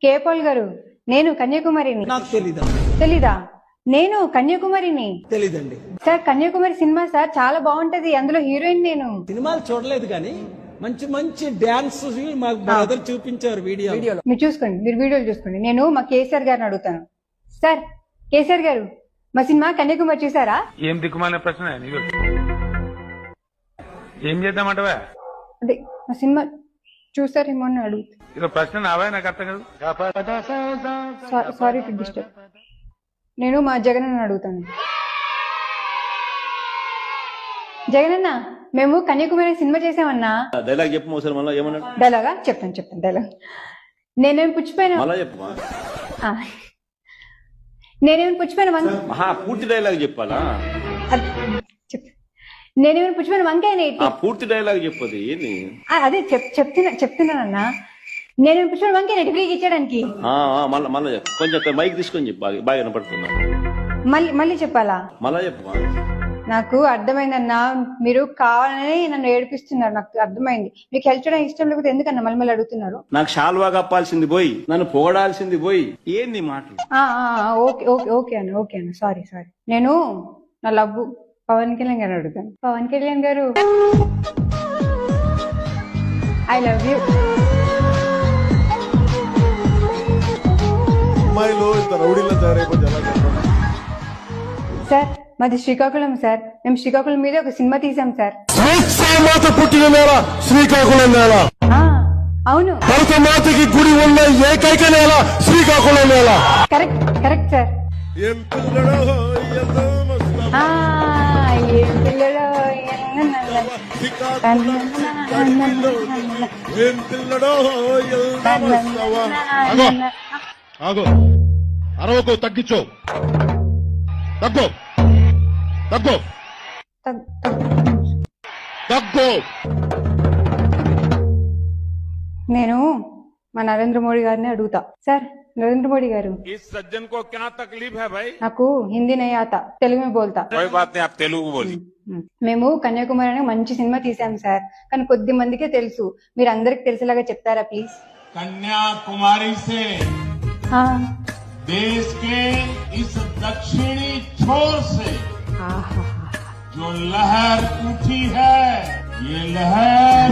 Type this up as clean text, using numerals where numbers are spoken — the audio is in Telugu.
కేపాల్ గారు, నేను కన్యాకుమారిని. నాకు తెలీదా? తెలీదా? నేను కన్యాకుమారిని. తెలీదండి. సార్ కన్యాకుమారి సినిమా సార్ చాలా బాగుంటది, అందులో హీరోయిన్ నేను. సినిమాలు చూడలేదు కానీ మంచి మంచి డాన్స్ మాకు బ్రదర్ చూపించారు వీడియోలో. మీరు చూసుకోండి, మీరు వీడియోలు చూసుకోండి. నేను మా కేసీఆర్ గారిని అడుగుతాను. సార్ కేసీఆర్ గారు, మా సినిమా కన్యాకుమారి చూసారా? ఏం దిక్కుమాలిన ప్రశ్న, ఏం చేద్దామంటవా? అదే మా సినిమా చూసారేమో అని అడుగుతా. ఇదో ప్రశ్న నావా, నాకు అర్థం కాదు. Sorry to disturb. నేను మా జగన్ అన్న అడుగుతాను. జగనన్న, మేము కన్యాకుమారి సినిమా చేసామన్నా. డైలాగ్ చెప్పు ఒకసారి, మళ్ళీ ఏమన్నాడు? డైలాగా చెప్తాను డైలాగ్. నేనేమి పుచ్చిపోయినా పూర్తి డైలాగ్ చెప్పాలా? నేనేమైనా పుచ్చిపోయిన వంకాయ పూర్తి డైలాగ్ చెప్పదు ఏంది? అదే చెప్తున్నానన్నా. నేను పుచ్చిపోయిన వంకాయ ఫ్రీగా ఇచ్చడానికి. మళ్ళీ కొంచెం మైక్ తీసుకొని చెప్పు, బాగా వినపడుతున్నా. మళ్ళీ చెప్పాలా? మళ్ళా చెప్పు. నాకు అర్థమైందన్నా, మీరు కావాలని నన్ను ఏడిపిస్తున్నారు. నాకు అర్థమైంది. మీకు హెల్ప్ చేయడానికి ఇష్టం లేకపోతే ఎందుకన్నా మళ్ళీ అడుగుతున్నారు? నాకు షాల్వా కప్పాల్సింది పోయి, నన్ను పొగడాల్సింది పోయి, ఏంది మాటలు? ఓకే అన్న సారీ. నేను నా లవ్వు పవన్ కళ్యాణ్ గారు అడుగుతాను. పవన్ కళ్యాణ్ గారు, ఐ లవ్ యూ. సార్ మాది శ్రీకాకుళం సార్. మేము శ్రీకాకుళం మీద ఒక సినిమా తీసాం సార్. పుట్టిన నేల శ్రీకాకుళం నేల. అవును, మాతకి గుడి ఉన్న ఏకైక నేల శ్రీకాకుళం నేల. Correct sir. అరవకు, తగ్గించు, తగ్గు. నేను మా నరేంద్ర మోడీ గారిని అడుగుతా. సార్ నరేంద్ర మోడీ గారు, నాకు హిందీ నై ఆతా, తెలుగు మే బోల్తా. మేము కన్యాకుమారి అనే మంచి సినిమా తీసాం సార్, కానీ కొద్ది మందికే తెలుసు. మీరు అందరికి తెలిసేలాగా చెప్తారా ప్లీజ్? कन्याकुमारी से देश के इस दक्षिणी छोर से जो लहर उठी है, ये लहर